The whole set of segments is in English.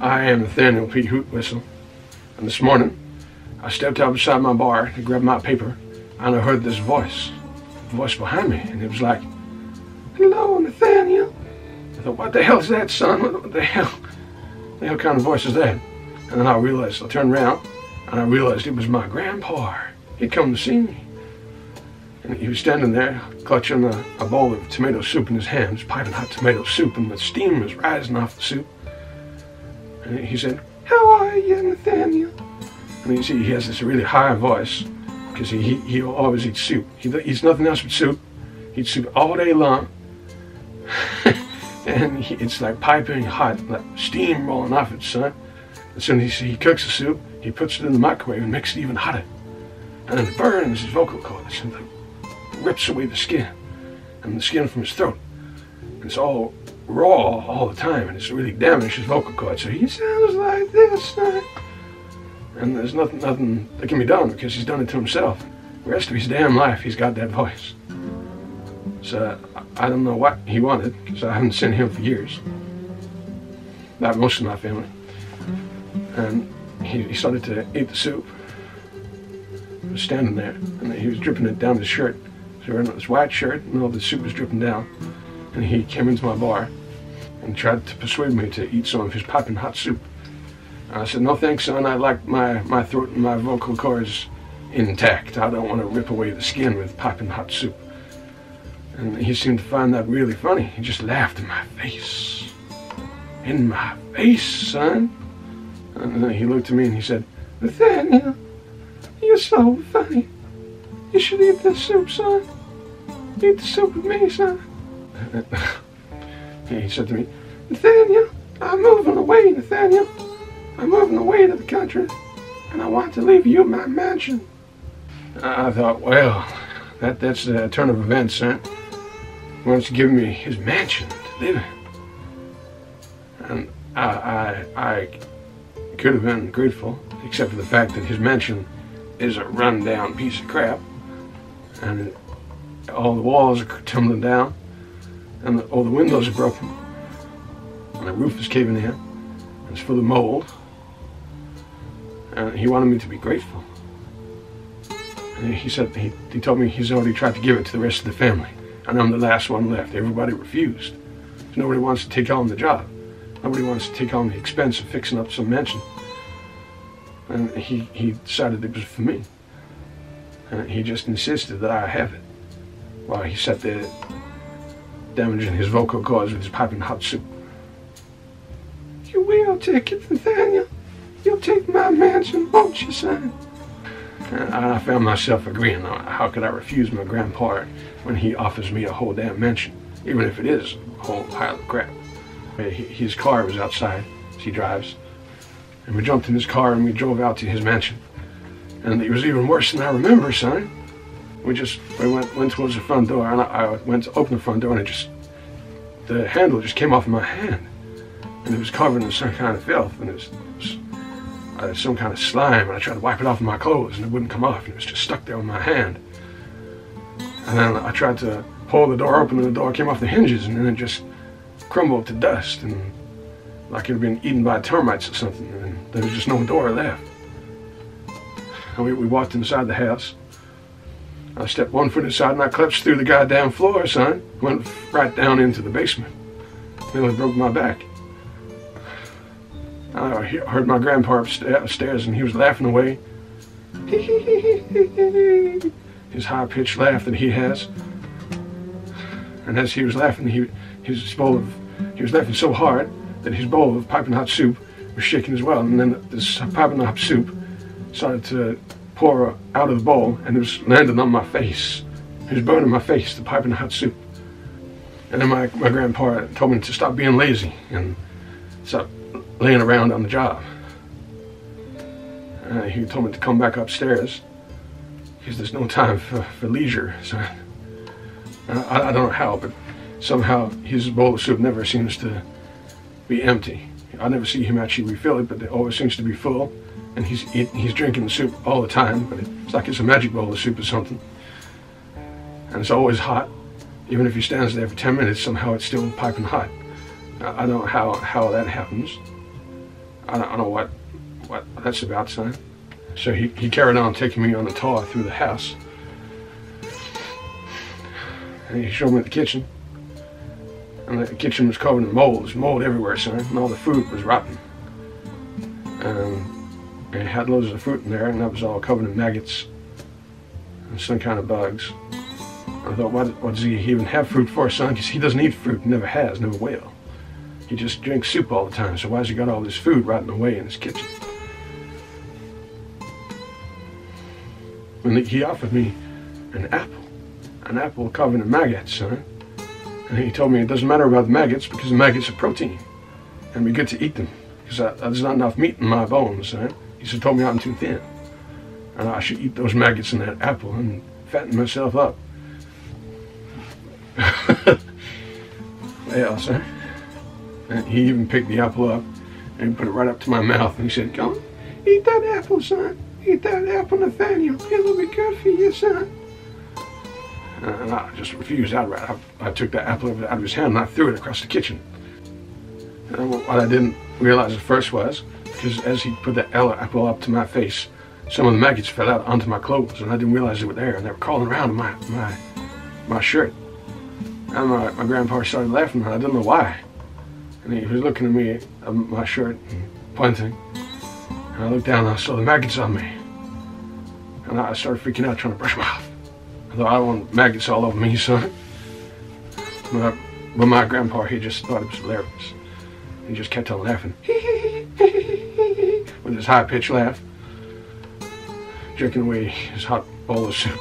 I am Nathaniel P Hoot-Whistle, and this morning I stepped out beside my bar to grab my paper, and I heard this voice behind me, and it was like, "Hello, Nathaniel." I thought, what the hell is that, son? What the hell kind of voice is that? And then I turned around, and I realized it was my grandpa. He'd come to see me. And he was standing there, clutching a bowl of tomato soup in his hands, piping hot tomato soup, and the steam was rising off the soup. And he said, "How are you, Nathaniel?" And you see, he has this really high voice, because he'll always eat soup. He eats nothing else but soup. He eats soup all day long. And it's like piping hot, like steam rolling off it, son. As soon as he cooks the soup, he puts it in the microwave and makes it even hotter. And then it burns his vocal cords and rips away the skin, and the skin from his throat. And it's all raw all the time, and it's really damaged his vocal cords. So he sounds like this, son. And there's nothing that can be done because he's done it to himself. The rest of his damn life, he's got that voice. So I don't know what he wanted, because I haven't seen him for years. Not most of my family. And he started to eat the soup. He was standing there, and he was dripping it down his shirt. So wearing this white shirt, and all the soup was dripping down. And he came into my bar and tried to persuade me to eat some of his piping hot soup. I said, "No thanks, son. I like my throat and my vocal cords intact. I don't want to rip away the skin with piping hot soup." And he seemed to find that really funny. He just laughed in my face. In my face, son. And then he looked at me and he said, "Nathaniel, you're so funny. You should eat this soup, son. Eat the soup with me, son." He said to me, "Nathaniel, I'm moving away, Nathaniel. I'm moving away to the country, and I want to leave you my mansion." I thought, well, that's a turn of events, son. He wants to give me his mansion to live in. And I could have been grateful, except for the fact that his mansion is a run-down piece of crap, and all the walls are tumbling down, and all the windows are broken, and the roof is caving in, and it's full of mold. And he wanted me to be grateful. And he said, he told me he's already tried to give it to the rest of the family, and I'm the last one left. Everybody refused. Nobody wants to take on the job. Nobody wants to take on the expense of fixing up some mansion. And he decided it was for me. And he just insisted that I have it, while he sat there damaging his vocal cords with his piping hot soup. "You will take it, Nathaniel. You'll take my mansion, won't you, son?" And I found myself agreeing. How could I refuse my grandpa when he offers me a whole damn mansion, even if it is a whole pile of crap? His car was outside, as he drives, and we jumped in his car and we drove out to his mansion. And it was even worse than I remember, son. We went towards the front door, and I went to open the front door, and the handle just came off of my hand, and it was covered in some kind of filth, and it was some kind of slime, and I tried to wipe it off of my clothes, and it wouldn't come off, and it was just stuck there on my hand. And then I tried to pull the door open, and the door came off the hinges, and then it just crumbled to dust, and like it had been eaten by termites or something, and there was just no door left. And we walked inside the house. I stepped one foot inside, and I clutched through the goddamn floor, son. Went right down into the basement. Nearly broke my back. I heard my grandpa upstairs, and he was laughing away. His high-pitched laugh that he has. And as he was laughing, he was laughing so hard that his bowl of piping hot soup was shaking as well. And then this piping hot soup started to pour out of the bowl, and it was landing on my face. It was burning my face, the piping hot soup. And then my grandpa told me to stop being lazy and stop laying around on the job. He told me to come back upstairs because there's no time for leisure. So I don't know how, but somehow his bowl of soup never seems to be empty. I never see him actually refill it, but it always seems to be full. And he's drinking the soup all the time, but it's like it's a magic bowl of soup or something. And it's always hot. Even if he stands there for 10 minutes, somehow it's still piping hot. I don't know how that happens. I don't know what that's about, son. So he carried on taking me on the tour through the house. And he showed me the kitchen. And the kitchen was covered in mold. There's mold everywhere, son. And all the food was rotten. And it had loads of fruit in there, and that was all covered in maggots and some kind of bugs. I thought, what does he even have fruit for, son? Because he doesn't eat fruit, never has, never will. He just drinks soup all the time, so why's he got all this food rotting away in his kitchen? And he offered me an apple covered in maggots, son. And he told me it doesn't matter about the maggots because the maggots are protein. And it'd be good to eat them because there's not enough meat in my bones, son. He said, told me I'm too thin. And I should eat those maggots in that apple and fatten myself up. Well, son. And he even picked the apple up and put it right up to my mouth. And he said, come on, eat that apple, son. Eat that apple, Nathaniel. It'll be good for you, son. And I just refused outright. I took that apple out of his hand and I threw it across the kitchen. And what I didn't realize at first was, because as he put that apple up to my face, some of the maggots fell out onto my clothes, and I didn't realize they were there, and they were crawling around in my shirt. And my grandpa started laughing, and I didn't know why. And he was looking at me, at my shirt, and pointing. And I looked down and I saw the maggots on me. And I started freaking out, trying to brush them off. I thought, I don't want maggots all over me, son. But my grandpa, he just thought it was hilarious. He just kept on laughing. With his high-pitched laugh. Drinking away his hot bowl of soup.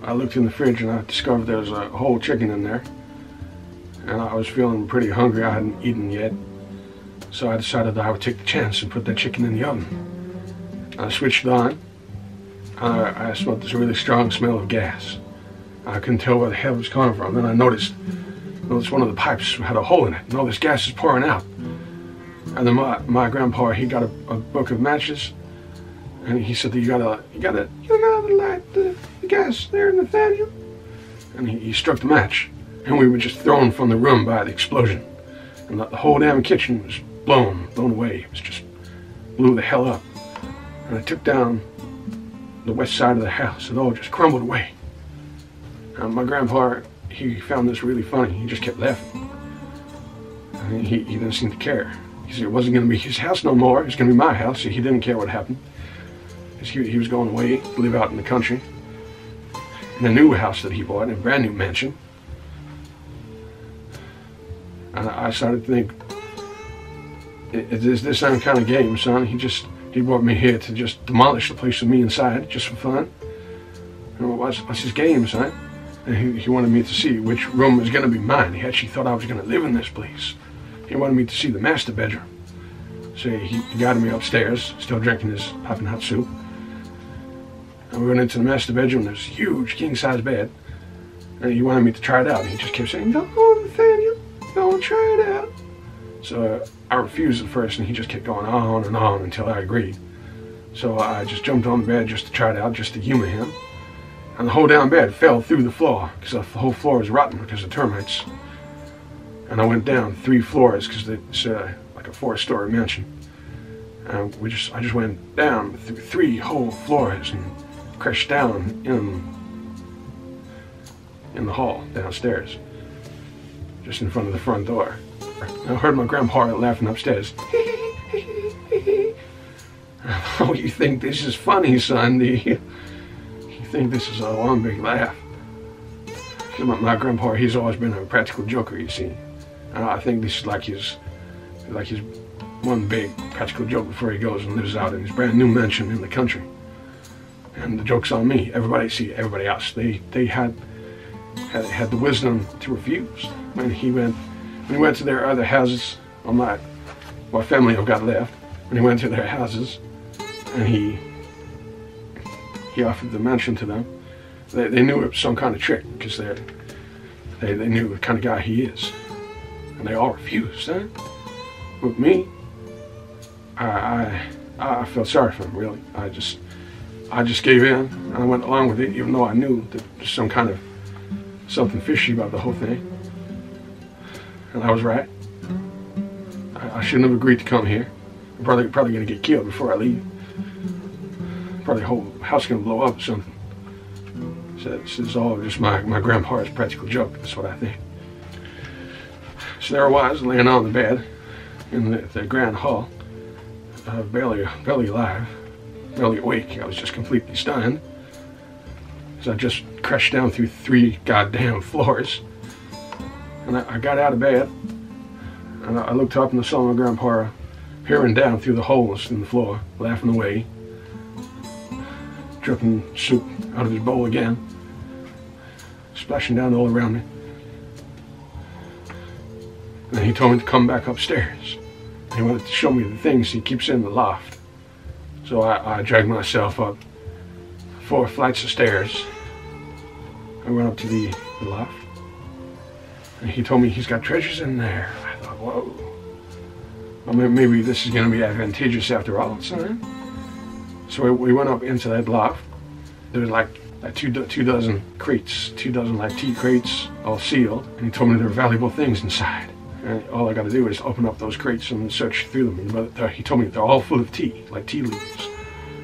I looked in the fridge and I discovered there was a whole chicken in there. And I was feeling pretty hungry. I hadn't eaten yet. So I decided that I would take the chance and put that chicken in the oven. I switched it on. I smelled this really strong smell of gas. I couldn't tell where the hell it was coming from. Then I noticed one of the pipes had a hole in it, and all this gas is pouring out. And then my grandpa, he got a book of matches, and he said that you gotta light the gas there, Nathaniel. And he struck the match, and we were just thrown from the room by the explosion. And the whole damn kitchen was blown away. It was just blew the hell up. And I took down the west side of the house. It all just crumbled away. And my grandpa, he found this really funny. He just kept laughing. And he didn't seem to care. He said it wasn't going to be his house no more. It was going to be my house. So he didn't care what happened. He was going away to live out in the country. In a new house that he bought, in a brand new mansion. And I started to think, is this some kind of game, son? He brought me here to just demolish the place with me inside, just for fun. And what's his game, son? And he wanted me to see which room was going to be mine. He actually thought I was going to live in this place. He wanted me to see the master bedroom. So he guided me upstairs, still drinking his popping hot soup. And we went into the master bedroom. There's a huge king-size bed. And he wanted me to try it out. And he just kept saying, "Go on, Nathaniel. Go and try it out." So I refused at first, and he just kept going on and on until I agreed. So I just jumped on the bed just to try it out, just to humor him. And the whole damn bed fell through the floor, because the whole floor was rotten because of termites. And I went down 3 floors, because it's like a 4-story mansion. And I just went down through 3 whole floors and crashed down in the hall downstairs, just in front of the front door. I heard my grandpa laughing upstairs. Oh, you think this is funny, son? You think this is a one big laugh? My grandpa, he's always been a practical joker, you see. And I think this is like his one big practical joke before he goes and lives out in his brand new mansion in the country. And the joke's on me. Everybody else, they had the wisdom to refuse. When he went to their other houses, what family I've got left, when he went to their houses, and he offered the mansion to them, they knew it was some kind of trick, because they knew the kind of guy he is, and they all refused. Huh? With me, I felt sorry for him, really. I just gave in, and I went along with it, even though I knew that there's something fishy about the whole thing. And I was right. I shouldn't have agreed to come here. I'm probably gonna get killed before I leave. Probably the whole house gonna blow up or something. So this is all just my grandpa's practical joke. That's what I think. So there I was, laying on the bed in the grand hall, barely alive, barely awake. I was just completely stunned. So I just crashed down through 3 goddamn floors. And I got out of bed, and I looked up and I saw my grandpa peering down through the holes in the floor, laughing away, dripping soup out of his bowl again, splashing down all around me. And then he told me to come back upstairs. He wanted to show me the things he keeps in the loft. So I dragged myself up 4 flights of stairs. I went up to the loft. And he told me he's got treasures in there. I thought, whoa. Well, maybe this is going to be advantageous after all, son. So we went up into that loft. There was like 2 dozen crates, 2 dozen like tea crates, all sealed. And he told me there were valuable things inside. And all I got to do is open up those crates and search through them. And he told me they're all full of tea, like tea leaves.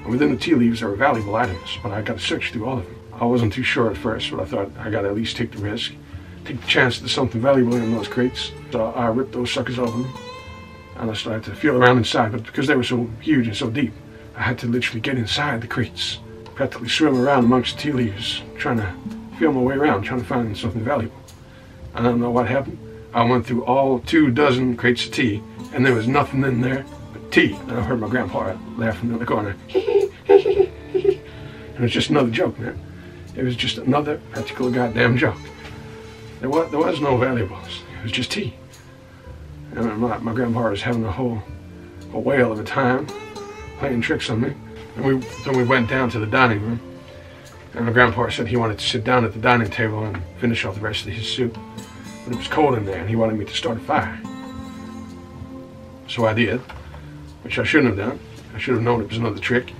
And within the tea leaves there were valuable items, but I got to search through all of them. I wasn't too sure at first, but I thought I got to at least take the risk. Take the chance that there's something valuable in those crates. So I ripped those suckers open, and I started to feel around inside, but because they were so huge and so deep, I had to literally get inside the crates, practically swim around amongst the tea leaves, trying to feel my way around, trying to find something valuable. I don't know what happened. I went through all 2 dozen crates of tea, and there was nothing in there but tea. And I heard my grandpa laughing in the corner. And it was just another joke, man. It was just another practical goddamn joke. There was no valuables. It was just tea. And my grandpa was having a whale of a time, playing tricks on me. And then we went down to the dining room. And my grandpa said he wanted to sit down at the dining table and finish off the rest of his soup. But it was cold in there, and he wanted me to start a fire. So I did, which I shouldn't have done. I should have known it was another trick.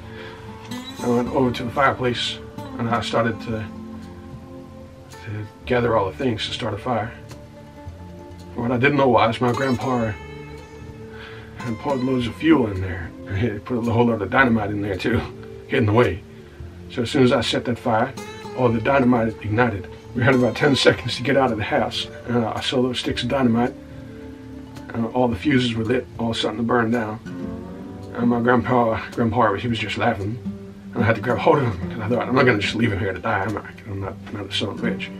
I went over to the fireplace, and I started to gather all the things to start a fire. What I didn't know was my grandpa had poured loads of fuel in there. And he put a whole lot of dynamite in there too, hidden away. So as soon as I set that fire, all the dynamite ignited. We had about 10 seconds to get out of the house, and I saw those sticks of dynamite, and all the fuses were lit, all starting to burn down. And my grandpa, he was just laughing, and I had to grab hold of him, because I thought, I'm not going to just leave him here to die, I'm not a son of a bitch.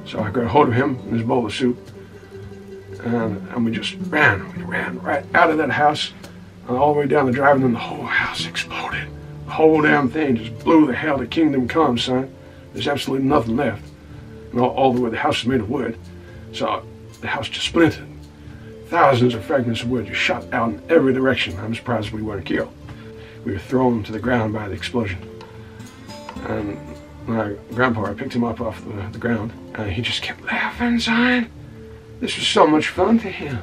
So I grabbed hold of him and his bowl of soup, and we ran right out of that house, and all the way down the drive, and then the whole house exploded. The whole damn thing just blew the hell to kingdom come, son. There's absolutely nothing left. And all the way, the house is made of wood, so the house just splintered. Thousands of fragments of wood just shot out in every direction. I'm surprised we weren't killed. We were thrown to the ground by the explosion. And my grandpa picked him up off the ground, and he just kept laughing, son. This was so much fun to him.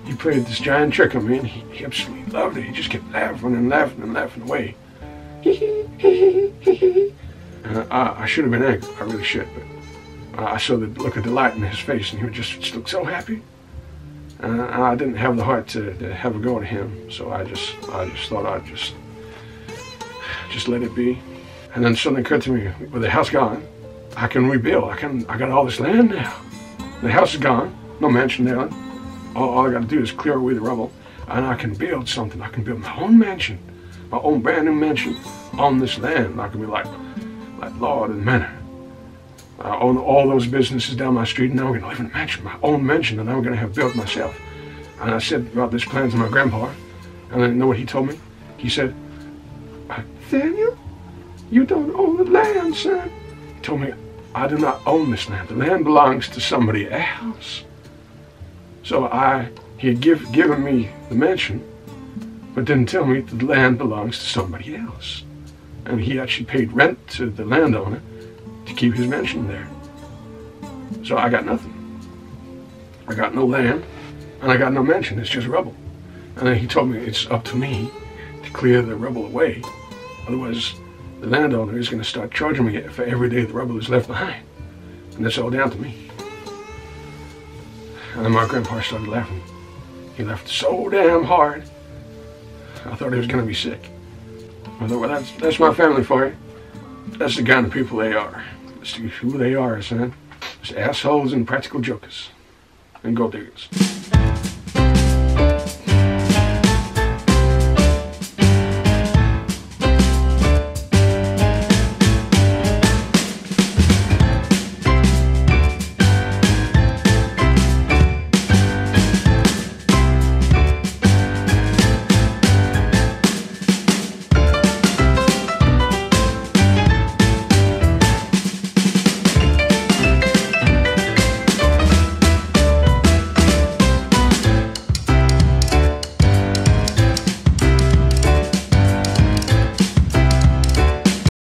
He played this giant trick on me, and he absolutely loved it. He just kept laughing and laughing and laughing away. I should have been angry. I really should, but I saw the look of delight in his face, and he just looked so happy. And I didn't have the heart to have a go at him, so I just thought I'd just let it be. And then something occurred to me: with the house gone, I can rebuild. I got all this land now. The house is gone, no mansion there. All I got to do is clear away the rubble, and I can build something. I can build my own mansion, my own brand new mansion on this land. I can be like Lord and Manor. I own all those businesses down my street, and now I'm going to live in a mansion, my own mansion that I'm going to have built myself. And I said about this plan to my grandpa, and then you know what he told me? He said, Nathaniel, you don't own the land, son. He told me, I do not own this land. The land belongs to somebody else. So he had given me the mansion, but didn't tell me that the land belongs to somebody else. And he actually paid rent to the landowner to keep his mansion there. So I got nothing. I got no land, and I got no mansion. It's just rubble. And then he told me it's up to me to clear the rubble away. Otherwise, the landowner is going to start charging me for every day the rubble is left behind. And that's all down to me. And then my grandpa started laughing. He laughed so damn hard I thought he was going to be sick. I thought, well, that's my family for you. That's the kind of people they are. That's who they are, son. Just assholes and practical jokers. And gold diggers.